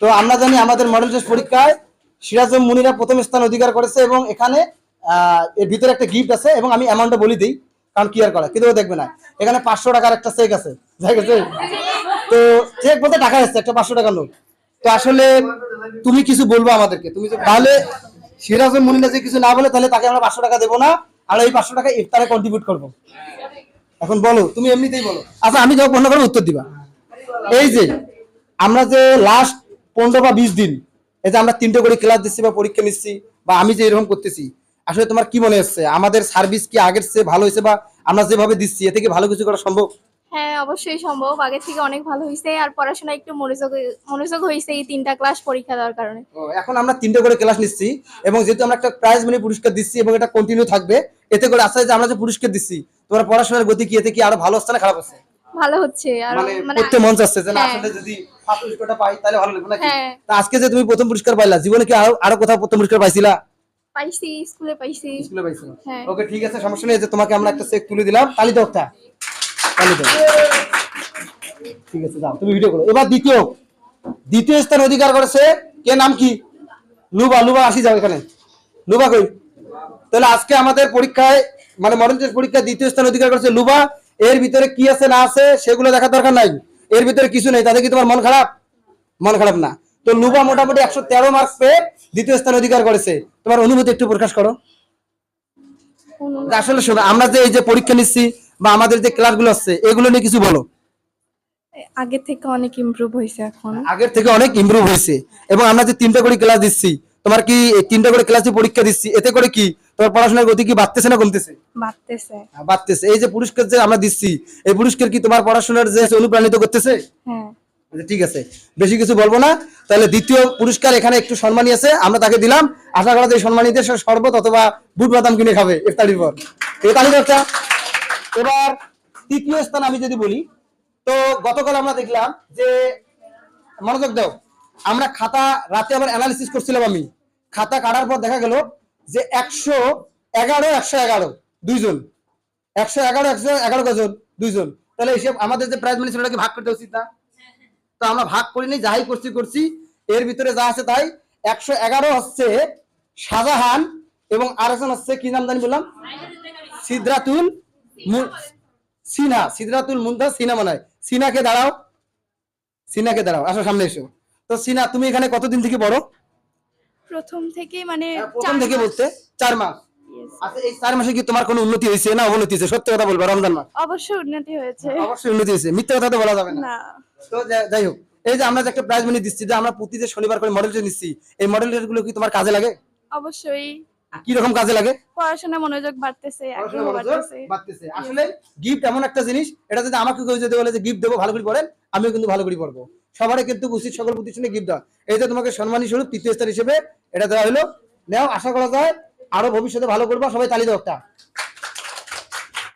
তো আমরা জানি আমাদের মডেল টেস্ট পরীক্ষায় সিরাজুল মুনিরা প্রথম স্থান অধিকার করেছে এবং এখানে এর ভিতরে একটা গিফট আছে এবং আমি অ্যামাউন্টটা বলি দিই কারণ ক্লিয়ার করা কিন্তু ও দেখবে না। এখানে 500 টাকার একটা চেক আছে, ঠিক আছে? তো চেক বলতে টাকা এসছে, একটা 500 টাকার নোট। তো আসলে তুমি কিছু বলবো আমাদেরকে, তুমি তাহলে সিরাজুল মুনিরা যে কিছু না বলে তাহলে তাকে আমরা 500 টাকা দেবো না, আর এই 500 টাকা ইফতারে কন্ট্রিবিউট করবো। এখন বলো, তুমি এমনিতেই বলো। আচ্ছা আমি যখন অন্য করে উত্তর দিবা। এই যে আমরা যে লাস্ট 15 বা 20 দিন এই যে আমরা 3টে করে ক্লাস দিচ্ছি বা পরীক্ষা নিচ্ছি বা আমি যে এরকম করতেছি, আসলে তোমার কি মনে হচ্ছে আমাদের সার্ভিস কি আগের চেয়ে ভালো হয়েছে বা আমরা যেভাবে দিচ্ছি এ থেকে ভালো কিছু করা সম্ভব? হ্যাঁ, অবশ্যই সম্ভব। আগে থেকে অনেক ভালো হইছে আর পড়াশোনা একটু মনোযোগ হইছে এই 3টা ক্লাস পরীক্ষা দেওয়ার কারণে। এখন আমরা 3টে করে ক্লাস নিচ্ছি এবং যেহেতু আমরা একটা প্রাইজ মানি পুরস্কার দিচ্ছি এবং এটা কন্টিনিউ থাকবে, এতে করে আশা যে আমরা যে পুরস্কার দিচ্ছি তোমার পড়াশোনার গতি কি এতে কি আরো ভালো হচ্ছে না খারাপ হচ্ছে? ভালো হচ্ছে আর মানে করতে মন চাচ্ছে যে না হ্যাঁ। আসলে যদি ফার্স্ট পুরস্কারটা পাই তাহলে ভালো লাগবে নাকি? হ্যাঁ। তা আজকে যে তুমি প্রথম পুরস্কার পাইলা, জীবনে কি আরো কোথাও প্রথম পুরস্কার পাইছিলা? পাইছি, স্কুলে পাইছি। স্কুলে পাইছো? হ্যাঁ। ওকে ঠিক আছে, সমস্যা নেই। যে তোমাকে আমরা একটা চেক তুলে দিলাম, তালি দাও একটা, তালি দাও। ঠিক আছে যাও তুমি ভিডিও করো। এবার দ্বিতীয় স্থান অধিকার করেছে কে, নাম কি? লুবা। লুবা আসি যাও এখানে। লুবা কই? তাহলে আজকে আমাদের পরীক্ষায় মানে মডেল টেস্ট পরীক্ষায় দ্বিতীয় স্থান অধিকার করেছে লুবা। এর ভিতরে কি আছে না আছে সেগুলো দেখার দরকার নাই, এর ভিতরে কিছু নেই, তাতে কি তোমার মন খারাপ? মন খারাপ না। তো লুবা মোটামুটি 113 মার্ক পেয়ে দ্বিতীয় স্থান অধিকার করেছে। তোমার অনুভূতি একটু প্রকাশ করো। আসলে শোনো, আমরা যে এই যে পরীক্ষা নিচ্ছি বা আমাদের যে ক্লাসগুলো আছে এগুলো নিয়ে কিছু বলো। আগে থেকে অনেক ইমপ্রুভ হয়েছে এখন। আগের থেকে অনেক ইমপ্রুভ হয়েছে এবং আমরা যে 3টে করে ক্লাস দিচ্ছি, তোমার কি এই 3টে করে ক্লাসে পরীক্ষা দিচ্ছি এতে করে কি তোমার পড়াশোনার গতি কি বাড়তেছে না কমতেছে? বাড়তেছে। বাড়তেছে। এই যে পুরস্কার যে আমরা দিচ্ছি এই পুরস্কার কি তোমার পড়াশোনার যে অনুপ্রাণিত করতেছে? হ্যাঁ। আচ্ছা, ঠিক আছে, বেশি কিছু বলবো না। তাহলে দ্বিতীয় পুরস্কার এখানে একটু সম্মানী আছে, আমরা তাকে দিলাম। আশা করা যায় সম্মানীদের শরবত অথবা বুট বাদাম কিনে খাবে ইফতারির পর। এই তালিকা একটা। এবার তৃতীয় স্থান আমি যদি বলি, তো গতকাল আমরা দেখলাম যে, মনোযোগ দাও, আমরা খাতা রাতে আবার অ্যানালিসিস করছিলাম। আমি খাতা কাটার পর দেখা গেল যে 111 দুইজন, 111 কজন? দুইজন। তাহলে এসব আমাদের যে প্রাইজ মানি ছিল ওটাকে ভাগ করতে উচিত না? তো আমরা ভাগ করিনি, যাই করছি এর ভিতরে যা আছে তাই। 111 হচ্ছে শাহজাহান এবং আরেকজন হচ্ছে কি নাম জানি বললাম, সিদরাতুল সিনহা, সিদরাতুল মুনতাহা সিনহা মনে হয়। সিনাকে দাঁড়াও, সিনাকে দাঁড়াও, আসো সামনে এসো। তো সিনা তুমি এখানে কতদিন থেকে পড়ো? প্রথম থেকে মানে প্রথম থেকে বলতে 4 মাস। আচ্ছা এই 4 মাসে কি তোমার কোনো উন্নতি হয়েছে না অবনতি হয়েছে? সত্যি কথা বলবো, রমজান মাস। অবশ্যই উন্নতি হয়েছে। অবশ্যই উন্নতি হয়েছে, মিথ্যা কথা তো বলা যাবে না। না। তো যাই হোক, এই যে আমরা যে একটা প্রাইজ মানি দিচ্ছি, যে আমরা প্রতি যে শনিবার করে মডেল টেস্ট নিচ্ছি, এই মডেল টেস্ট গুলো কি তোমার কাজে লাগে? অবশ্যই। কি রকম কাজে লাগে? পড়াশোনা মনোযোগ বাড়তেছে, আগ্রহ বাড়তেছে। আসলে গিফট এমন একটা জিনিস, এটা যদি আমাকে কেউ যদি বলে যে গিফট দেবো ভালো করে পড়েন, আমিও কিন্তু ভালো করে পড়বো। সবারই কিন্তু উচিত সকল প্রতিষ্ঠানে গিফট দেওয়া। এই যে তোমাকে সম্মানী স্বরূপ তৃতীয় স্তর হিসেবে এটা দেওয়া হলো, নেও। আশা করা যায় আরো ভবিষ্যতে ভালো করবো। সবাই তালি দাও একটা।